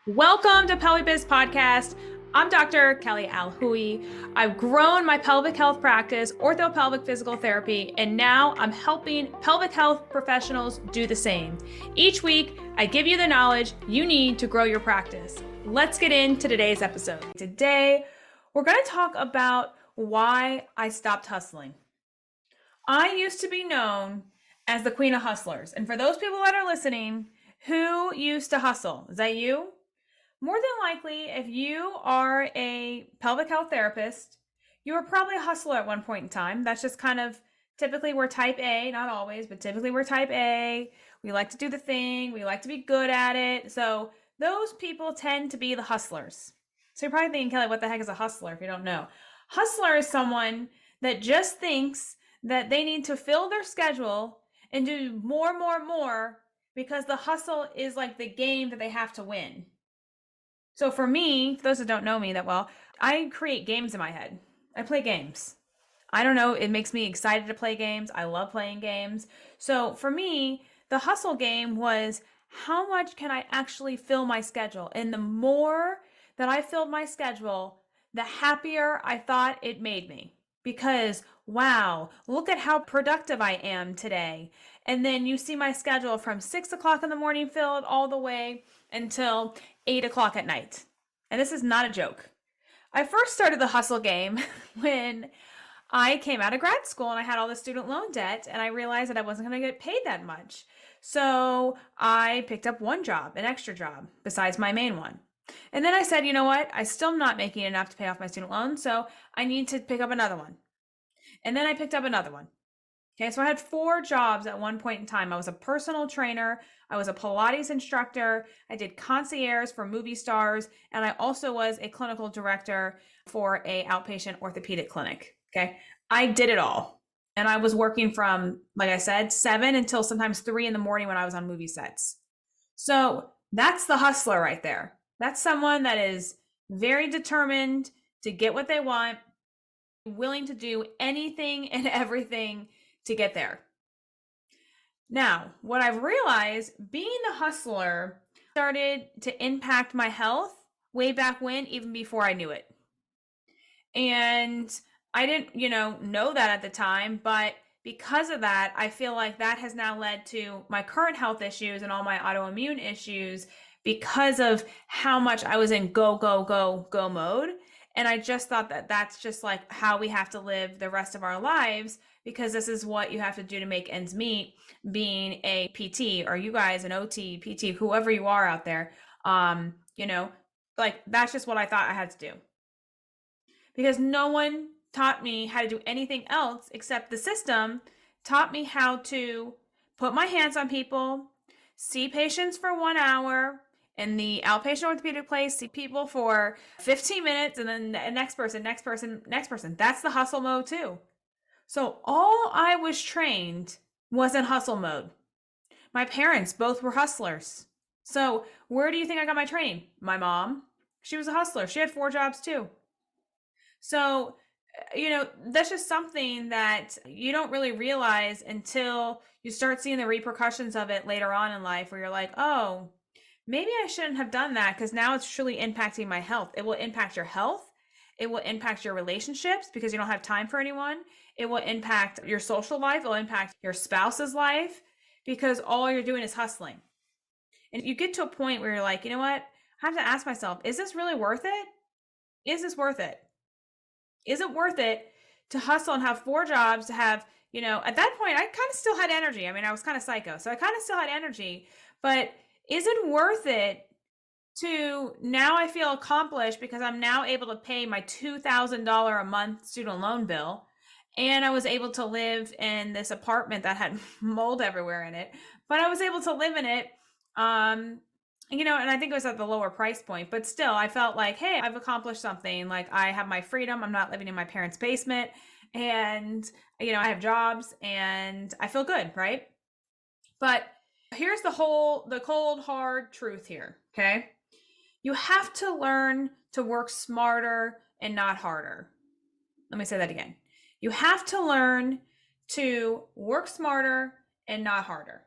Welcome to PelviBiz podcast. I'm Dr. Kelly Alhooie. I've grown my pelvic health practice, orthopelvic physical therapy, and now I'm helping pelvic health professionals do the same. Each week, I give you the knowledge you need to grow your practice. Let's get into today's episode. Today, we're going to talk about why I stopped hustling. I used to be known as the queen of hustlers. And for those people that are listening, who used to hustle? Is that you? More than likely, if you are a pelvic health therapist, you were probably a hustler at one point in time. That's just kind of typically we're type A, not always, but typically we're type A. We like to do the thing. We like to be good at it. So those people tend to be the hustlers. So you're probably thinking, Kelly, what the heck is a hustler if you don't know? Hustler is someone that just thinks that they need to fill their schedule and do more because the hustle is like the game that they have to win. So for me, for those that don't know me that well, I create games in my head. I play games. I don't know, it makes me excited to play games. I love playing games. So for me, the hustle game was how much can I actually fill my schedule? And the more that I filled my schedule, the happier I thought it made me. Because wow, look at how productive I am today. And then you see my schedule from 6 o'clock in the morning filled all the way until 8 o'clock at night. And this is not a joke. I first started the hustle game when I came out of grad school and I had all the student loan debt and I realized that I wasn't going to get paid that much. So I picked up one job, an extra job, besides my main one. And then I said, you know what? I still am not making enough to pay off my student loan, so I need to pick up another one. And then I picked up another one. Okay, so I had 4 jobs at one point in time. I was a personal trainer, I was a Pilates instructor, I did concierge for movie stars, and I also was a clinical director for an outpatient orthopedic clinic. Okay, I did it all. And I was working from, like I said, 7 until sometimes 3 in the morning when I was on movie sets. So that's the hustler right there. That's someone that is very determined to get what they want, willing to do anything and everything to get there. Now, what I've realized, being the hustler started to impact my health way back when, even before I knew it. And I didn't, know that at the time, but because of that, I feel like that has now led to my current health issues and all my autoimmune issues because of how much I was in go mode. And I just thought that that's just like how we have to live the rest of our lives, because this is what you have to do to make ends meet, being a PT or you guys an OT, PT, whoever you are out there. Like that's just what I thought I had to do. Because no one taught me how to do anything else except the system taught me how to put my hands on people, see patients for 1 hour, in the outpatient orthopedic place, see people for 15 minutes, and then the next person. That's the hustle mode too. So all I was trained was in hustle mode. My parents both were hustlers. So where do you think I got my training? My mom, she was a hustler. She had 4 jobs too. So, that's just something that you don't really realize until you start seeing the repercussions of it later on in life, where you're like, oh, maybe I shouldn't have done that, because now it's truly impacting my health. It will impact your health. It will impact your relationships because you don't have time for anyone. It will impact your social life. It will impact your spouse's life because all you're doing is hustling. And you get to a point where you're like, you know what? I have to ask myself, is this really worth it? Is this worth it? Is it worth it to hustle and have 4 jobs, to have, at that point, I kind of still had energy. I mean, I was kind of psycho, so I kind of still had energy, but is it worth it to now I feel accomplished because I'm now able to pay my $2,000 a month student loan bill, and I was able to live in this apartment that had mold everywhere in it, but I was able to live in it, and I think it was at the lower price point, but still I felt like, hey, I've accomplished something. Like I have my freedom. I'm not living in my parents' basement, and, I have jobs and I feel good. Right. But here's the cold, hard truth here. Okay. You have to learn to work smarter and not harder. Let me say that again. You have to learn to work smarter and not harder.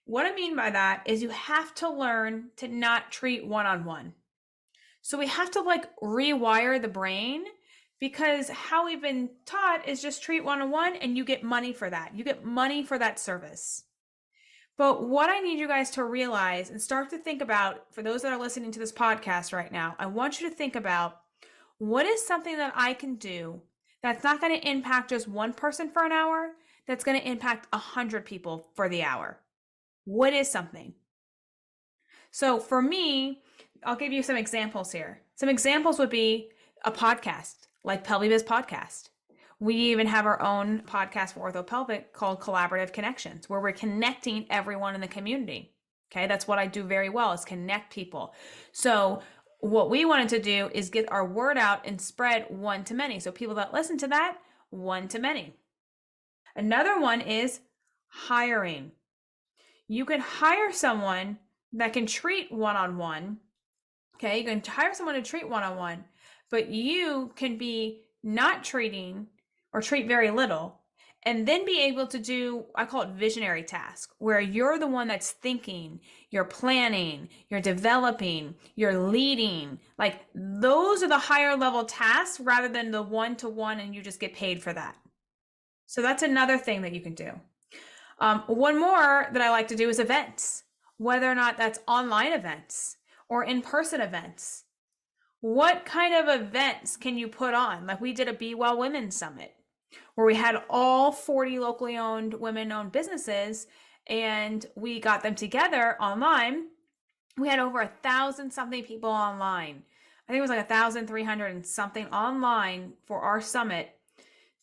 What I mean by that is you have to learn to not treat one-on-one. So we have to like rewire the brain, because how we've been taught is just treat one-on-one and you get money for that. You get money for that service. But what I need you guys to realize and start to think about, for those that are listening to this podcast right now, I want you to think about, what is something that I can do that's not going to impact just one person for an hour, that's going to impact 100 people for the hour? What is something? So for me, I'll give you some examples here. Some examples would be a podcast like PelviBiz podcast. We even have our own podcast for orthopelvic called Collaborative Connections, where we're connecting everyone in the community. Okay, that's what I do very well, is connect people. So what we wanted to do is get our word out and spread one to many. So people that listen to that, one to many. Another one is hiring. You can hire someone that can treat one-on-one. Okay, you can hire someone to treat one-on-one, but you can be not treating or treat very little, and then be able to do, I call it visionary task, where you're the one that's thinking, you're planning, you're developing, you're leading. Like, those are the higher level tasks rather than the one-to-one and you just get paid for that. So that's another thing that you can do. One more that I like to do is events, whether or not that's online events or in-person events. What kind of events can you put on? Like, we did a Be Well Women Summit where we had all 40 locally owned, women-owned businesses, and we got them together online. We had over 1,000 something people online. I think it was like 1,300 and something online for our summit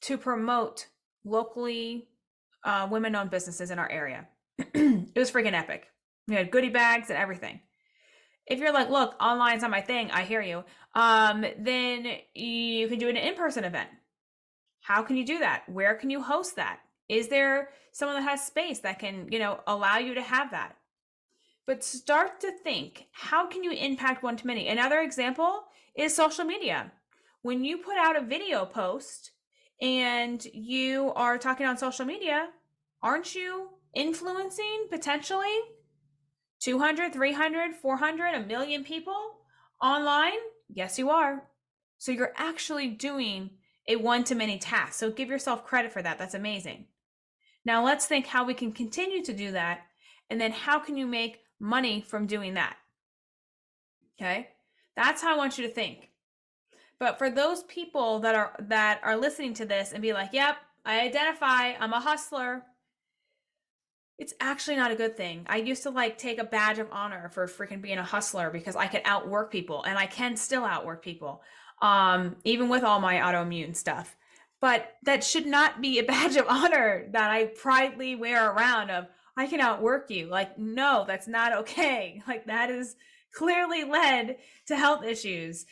to promote locally women-owned businesses in our area. It was freaking epic. We had goodie bags and everything. If you're like, look, online's not my thing, I hear you. Then you can do an in-person event. How can you do that? Where can you host that? Is there someone that has space that can, allow you to have that? But start to think, how can you impact one to many? Another example is social media. When you put out a video post and you are talking on social media, aren't you influencing potentially 200, 300, 400, a million people online? Yes, you are. So you're actually doing a one-to-many task. So give yourself credit for that. That's amazing. Now let's think how we can continue to do that. And then how can you make money from doing that? Okay. That's how I want you to think. But for those people that are listening to this and be like, yep, I identify, I'm a hustler, it's actually not a good thing. I used to take a badge of honor for freaking being a hustler, because I could outwork people, and I can still outwork people, even with all my autoimmune stuff. But that should not be a badge of honor that I proudly wear around of, I can outwork you. No, that's not okay. That is clearly led to health issues.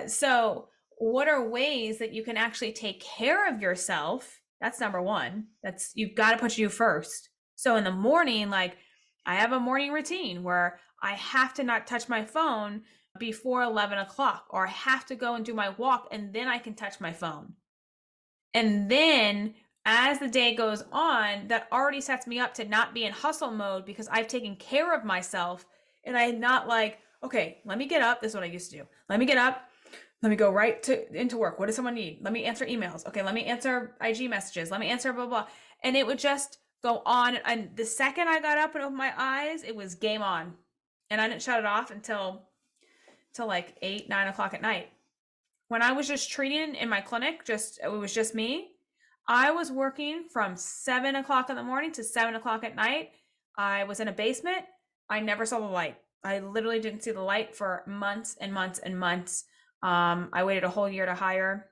So what are ways that you can actually take care of yourself? That's number one. You've got to put you first. So in the morning, I have a morning routine where I have to not touch my phone before 11 o'clock, or I have to go and do my walk and then I can touch my phone. And then as the day goes on, that already sets me up to not be in hustle mode, because I've taken care of myself and I'm not okay, let me get up. This is what I used to do. Let me get up. Let me go right into work. What does someone need? Let me answer emails. Okay, let me answer IG messages. Let me answer blah, blah. And it would just go on. And the second I got up and opened my eyes, it was game on. And I didn't shut it off until 8, 9 o'clock at night. When I was just treating in my clinic, it was just me, I was working from 7 o'clock in the morning to 7 o'clock at night. I was in a basement. I never saw the light. I literally didn't see the light for months and months and months. I waited a whole year to hire,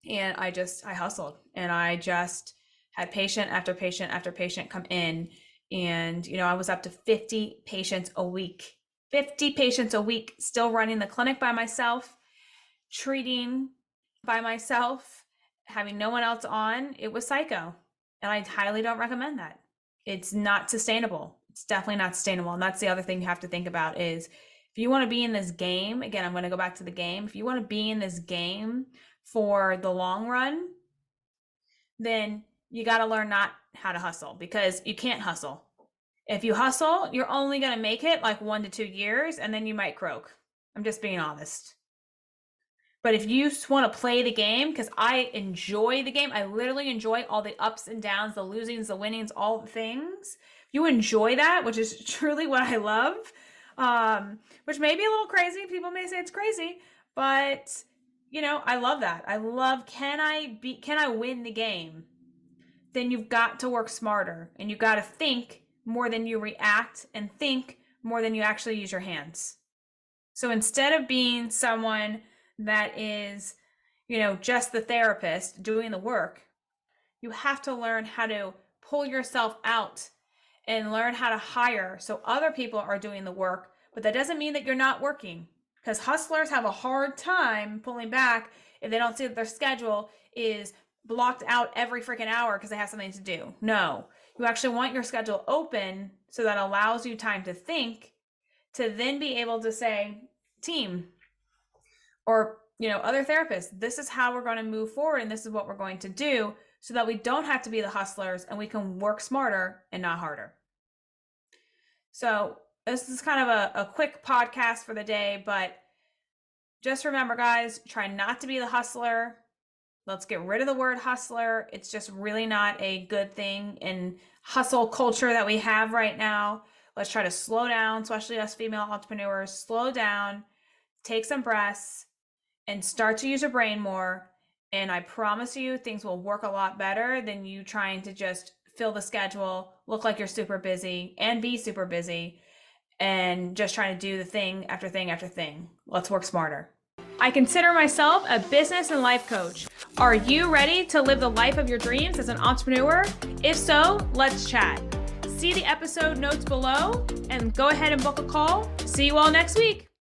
and I hustled, and I just had patient after patient after patient come in. And, I was up to 50 patients a week, 50 patients a week, still running the clinic by myself, treating by myself, having no one else on. It was psycho. And I highly don't recommend that. It's not sustainable. It's definitely not sustainable. And that's the other thing you have to think about is, if you want to be in this game, again, I'm going to go back to the game. If you want to be in this game for the long run, then you got to learn not how to hustle, because you can't hustle. If you hustle, you're only going to make it like 1 to 2 years, and then you might croak. I'm just being honest. But if you just want to play the game, because I enjoy the game, I literally enjoy all the ups and downs, the losings, the winnings, all the things. If you enjoy that, which is truly what I love, which may be a little crazy. People may say it's crazy, but I love that. I love, can I win the game? Then you've got to work smarter, and you've got to think more than you react, and think more than you actually use your hands. So instead of being someone that is, just the therapist doing the work, you have to learn how to pull yourself out and learn how to hire so other people are doing the work. But that doesn't mean that you're not working, because hustlers have a hard time pulling back if they don't see that their schedule is blocked out every freaking hour because they have something to do. No, you actually want your schedule open so that allows you time to think, to then be able to say, team, or other therapists, this is how we're going to move forward, and this is what we're going to do, so that we don't have to be the hustlers and we can work smarter and not harder. So this is kind of a quick podcast for the day, but just remember, guys, try not to be the hustler. Let's get rid of the word hustler. It's just really not a good thing in hustle culture that we have right now. Let's try to slow down, especially us female entrepreneurs. Slow down, take some breaths, and start to use your brain more. And I promise you, things will work a lot better than you trying to just fill the schedule, look like you're super busy, and be super busy, and just trying to do the thing after thing after thing. Let's work smarter. I consider myself a business and life coach. Are you ready to live the life of your dreams as an entrepreneur? If so, let's chat. See the episode notes below and go ahead and book a call. See you all next week.